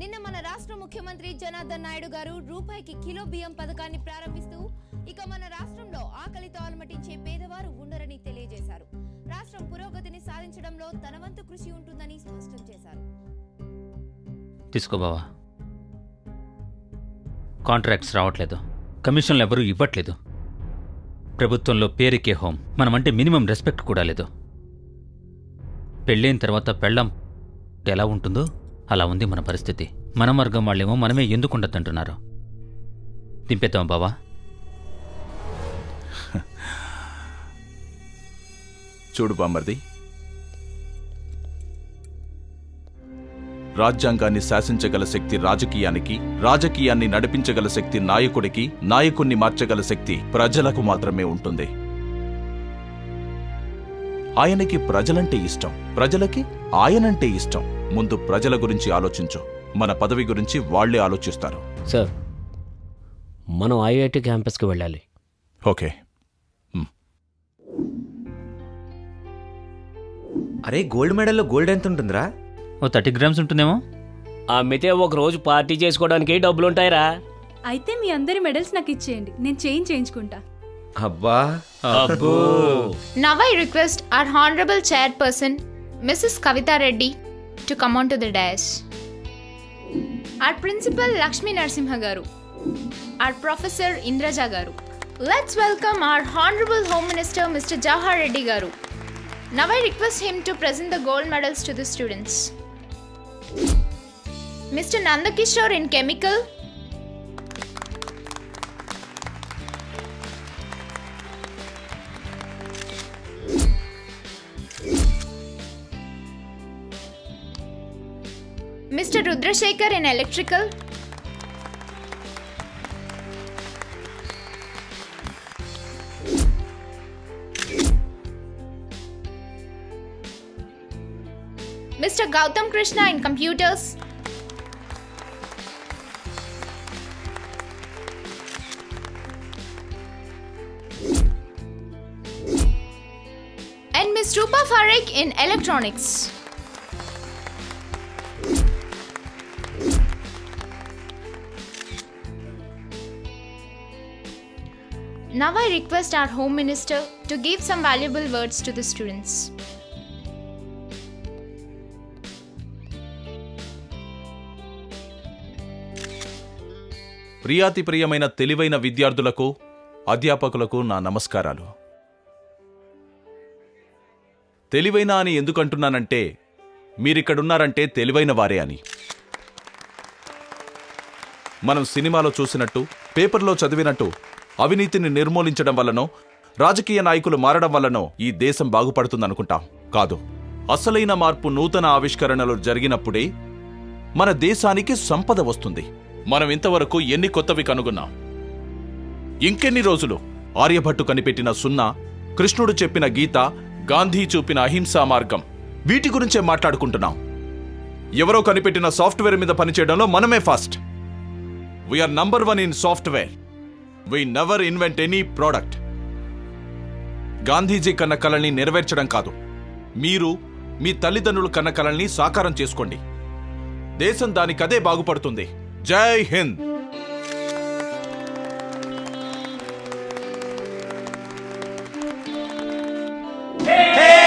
నిన్న మన రాష్ట్ర ముఖ్యమంత్రి జనార్దన్ నాయుడు గారు రూపాయికి కిలో బియ్యం పథకాన్ని ప్రారంభిస్తూ ఇక మన రాష్ట్రంలో ఆకలితో అలమటించే పేదవారు ఉండరని తెలియజేశారు. రాష్ట్రం పురోగతిని సాధించడంలో తన వంతు కృషి ఉంటుందని స్పష్టం చేశారు. తీసుకో బావా. కాంట్రాక్ట్స్ రావట్లేదు, కమిషన్లు ఎవరూ ఇవ్వట్లేదు, ప్రభుత్వంలో పేరుకే హోం, మనమంటే మినిమం రెస్పెక్ట్ కూడా లేదు. పెళ్ళైన తర్వాత పెళ్ళం ఎలా ఉంటుందో అలా ఉంది మన పరిస్థితి. మన వర్గం వాళ్ళేమో మనమే ఎందుకుండద్దంటున్నారు. దింపేద్దాం బావా. చూడు బామ్మర్ది, రాజ్యాంగాన్ని శాసించగల శక్తి రాజకీయానికి, రాజకీయాన్ని నడిపించగల శక్తి నాయకుడికి, నాయకుణ్ణి మార్చగల శక్తి ప్రజలకు మాత్రమే ఉంటుంది. ఆయనకి ప్రజలంటే ఇష్టం, ప్రజలకి ఆయనంటే ఇష్టం. ముందు ప్రజల గురించి ఆలోచించు, మన పదవి గురించి వాళ్లే ఆలోచిస్తారు. సార్, మనం ఐఐటి క్యాంపస్కి వెళ్ళాలి. ఓకే. అరే, గోల్డ్ మెడల్లో గోల్డ్ ఎంత ఉంటుందిరా? ఓ 30 గ్రామ్స్ ఉంటుందేమో. అమ్మితే ఒక రోజు పార్టీ చేసుకోవడానికి డబ్బులుంటాయిరా. అయితే మీ అందరి మెడల్స్ నాకు ఇచ్చేయండి, నేను చేయించుకుంటా. అబ్బా అబ్బో. Now I request our Honorable Chairperson, Mrs. Kavita Reddy, to come on to the dais. Our Principal Lakshmi Narasimha Garu, our Professor Indraja Garu. Let's welcome our Honorable Home Minister, Mr. Jawahar Reddy Garu. Now I request him to present the gold medals to the students. Mr. Nandakishore in Chemical, Mr. Rudrashekar in Electrical, Mr. Gautam Krishna in Computers, and Ms. Rupa Farek in Electronics. Now I request our Home Minister to give some valuable words to the students. ప్రియాతి ప్రియమైన తెలివైన విద్యార్థులకు, అధ్యాపకులకు నా నమస్కారాలు. తెలివైన అని ఎందుకంటున్నానంటే, మీరిక్కడున్నారంటే తెలివైన వారే అని. మనం సినిమాలో చూసినట్టు, పేపర్లో చదివినట్టు అవినీతిని నిర్మూలించడం వల్లనో, రాజకీయ నాయకులు మారడం వల్లనో ఈ దేశం బాగుపడుతుందనుకుంటాం. కాదు, అసలైన మార్పు నూతన ఆవిష్కరణలు జరిగినప్పుడే మన దేశానికి సంపద వస్తుంది. మనం ఇంతవరకు ఎన్ని కొత్తవి కనుగొన్నాం. ఇంకెన్ని రోజులు ఆర్యభట్టు కనిపెట్టిన సున్నా, కృష్ణుడు చెప్పిన గీత, గాంధీ చూపిన అహింసా మార్గం, వీటి గురించే మాట్లాడుకుంటున్నాం. ఎవరో కనిపెట్టిన సాఫ్ట్వేర్ మీద పనిచేయడంలో మనమే fast. We are number 1 in software. We never invent any product. Gandhiji కన్న కలల్ని నెరవేర్చడం కాదు, మీరు మీ తల్లిదండ్రులు కన్న కలల్ని సాకారం చేసుకోండి. దేశం దానికదే బాగుపడుతుంది. జై హింద్. Hey!